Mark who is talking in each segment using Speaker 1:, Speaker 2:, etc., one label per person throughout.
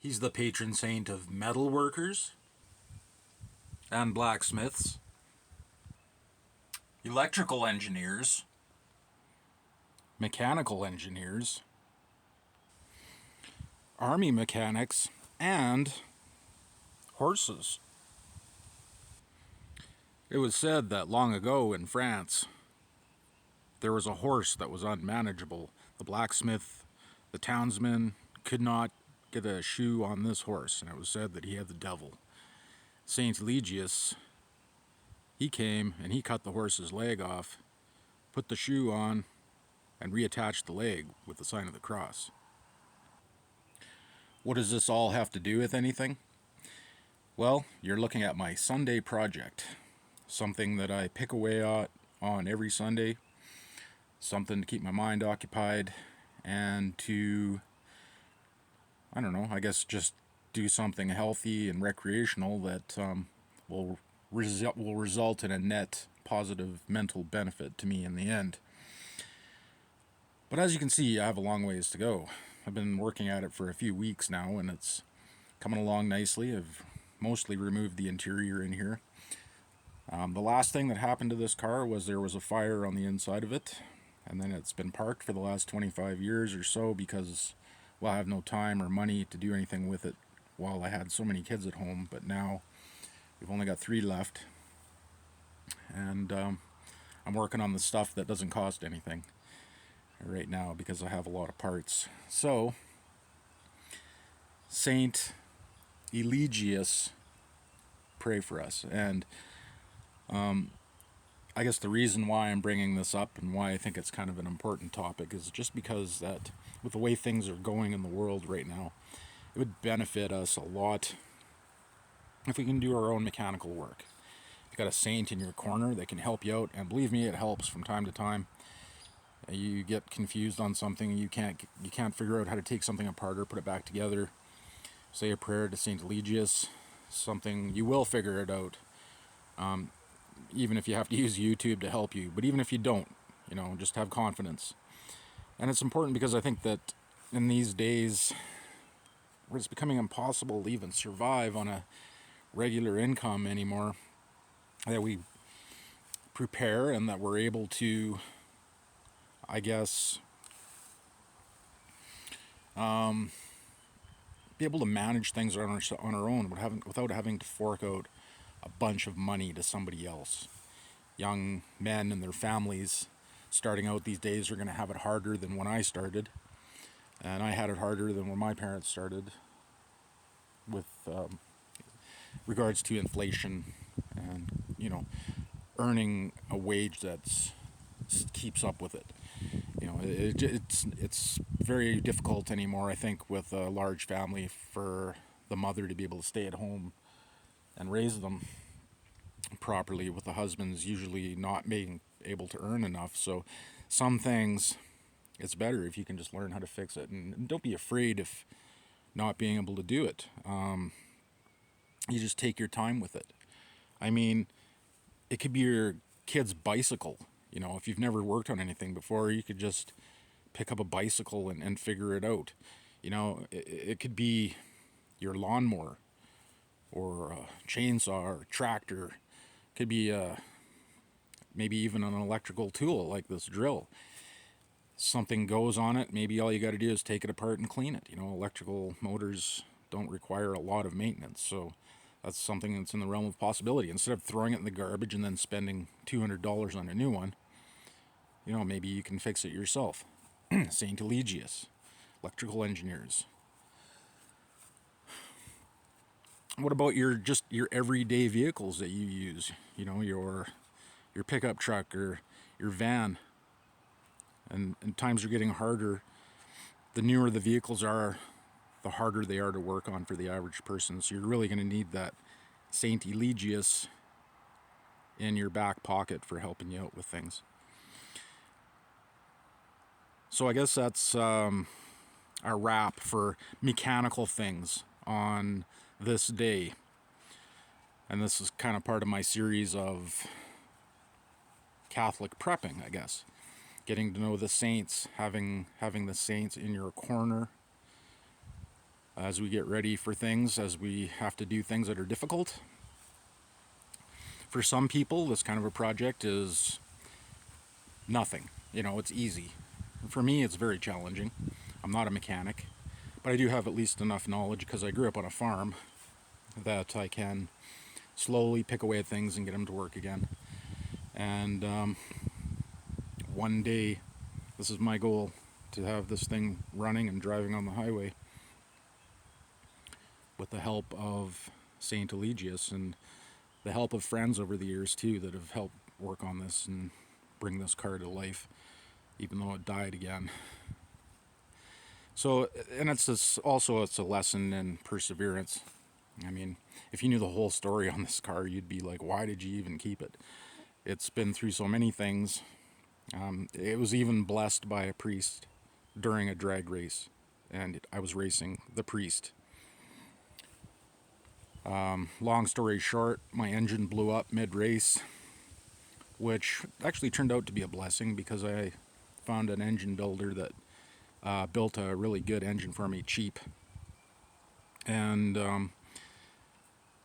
Speaker 1: He's the patron saint of metal workers and blacksmiths, electrical engineers, mechanical engineers, army mechanics, and horses. It was said that long ago in France, there was a horse that was unmanageable. The blacksmith, the townsman, could not get a shoe on this horse, and it was said that he had the devil. Saint Legius, he came and he cut the horse's leg off, put the shoe on, and reattached the leg with the sign of the cross. What does this all have to do with anything? Well, you're looking at my Sunday project, something that I pick away at on every Sunday, something to keep my mind occupied and to, I don't know, I guess just do something healthy and recreational that will result in a net positive mental benefit to me in the end. But as you can see, I have a long ways to go. I've been working at it for a few weeks now, and it's coming along nicely. I've mostly removed the interior in here. The last thing that happened to this car was there was a fire on the inside of it, and then it's been parked for the last 25 years or so because, well, I have no time or money to do anything with it while I had so many kids at home. But now we've only got 3 left, and I'm working on the stuff that doesn't cost anything right now because I have a lot of parts. So Saint Eligius, pray for us. And I guess the reason why I'm bringing this up and why I think it's kind of an important topic is just because that with the way things are going in the world right now, it would benefit us a lot if we can do our own mechanical work. You've got a saint in your corner that can help you out, and believe me, it helps from time to time. You get confused on something, you can't figure out how to take something apart or put it back together. Say a prayer to Saint Eligius, something you will figure it out. Even if you have to use YouTube to help you, but even if you don't, just have confidence. And it's important because I think that in these days where it's becoming impossible to even survive on a regular income anymore, that we prepare and that we're able to, I guess, be able to manage things on our own without having to fork out a bunch of money to somebody else. Young men and their families starting out these days are going to have it harder than when I started, and I had it harder than when my parents started with regards to inflation and earning a wage that keeps up with it. It's very difficult anymore, I think, with a large family for the mother to be able to stay at home and raise them properly, with the husbands usually not being able to earn enough. So some things, it's better if you can just learn how to fix it, and don't be afraid of not being able to do it. You just take your time with it. I mean, it could be your kid's bicycle. If you've never worked on anything before, you could just pick up a bicycle and figure it out. It could be your lawnmower or a chainsaw or a tractor. It could be maybe even an electrical tool like this drill. Something goes on it, maybe all you got to do is take it apart and clean it. Electrical motors don't require a lot of maintenance, so that's something that's in the realm of possibility. Instead of throwing it in the garbage and then spending $200 on a new one, maybe you can fix it yourself. Saint Eligius, electrical engineers. What about your everyday vehicles that you use? Your pickup truck or your van. And times are getting harder. The newer the vehicles are, the harder they are to work on for the average person. So you're really going to need that Saint Eligius in your back pocket for helping you out with things. So I guess that's our wrap for mechanical things on this day. And this is kind of part of my series of Catholic prepping, I guess. Getting to know the saints, having the saints in your corner, as we get ready for things, as we have to do things that are difficult. For some people, this kind of a project is nothing. It's easy. For me, it's very challenging. I'm not a mechanic, but I do have at least enough knowledge because I grew up on a farm that I can slowly pick away at things and get them to work again. And one day, this is my goal, to have this thing running and driving on the highway with the help of St. Eligius and the help of friends over the years too that have helped work on this and bring this car to life, even though it died again. So, and it's a lesson in perseverance. I mean, if you knew the whole story on this car, you'd be like, why did you even keep it? It's been through so many things. It was even blessed by a priest during a drag race, and I was racing the priest. Long story short, my engine blew up mid-race, which actually turned out to be a blessing because I found an engine builder that built a really good engine for me cheap. And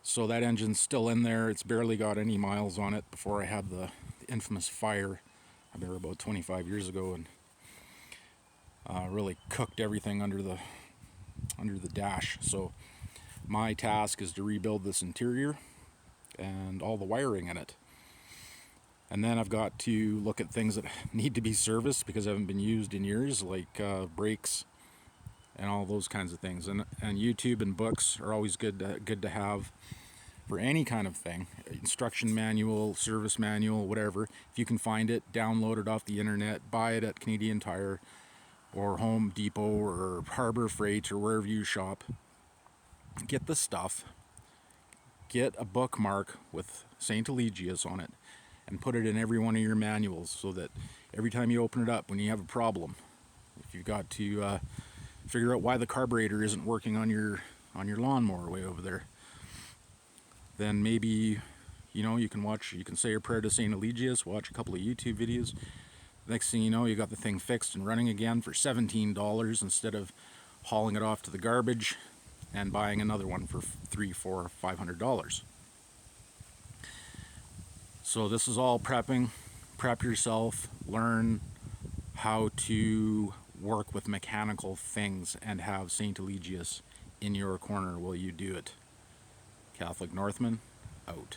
Speaker 1: so that engine's still in there. It's barely got any miles on it before I had the infamous fire there about 25 years ago, and really cooked everything under the dash. So my task is to rebuild this interior and all the wiring in it. And then I've got to look at things that need to be serviced because they haven't been used in years, like brakes and all those kinds of things. And YouTube and books are always good to have for any kind of thing. Instruction manual, service manual, whatever. If you can find it, download it off the internet, buy it at Canadian Tire or Home Depot or Harbor Freight or wherever you shop. Get the stuff. Get a bookmark with St. Eligius on it and put it in every one of your manuals so that every time you open it up when you have a problem, if you've got to figure out why the carburetor isn't working on your lawnmower way over there, then maybe you can say a prayer to St. Eligius, watch a couple of YouTube videos. Next thing you know, you got the thing fixed and running again for $17 instead of hauling it off to the garbage and buying another one for $300, $400, $500. So this is all prepping. Prep yourself, learn how to work with mechanical things, and have St. Eligius in your corner while you do it. Catholic Northman, out.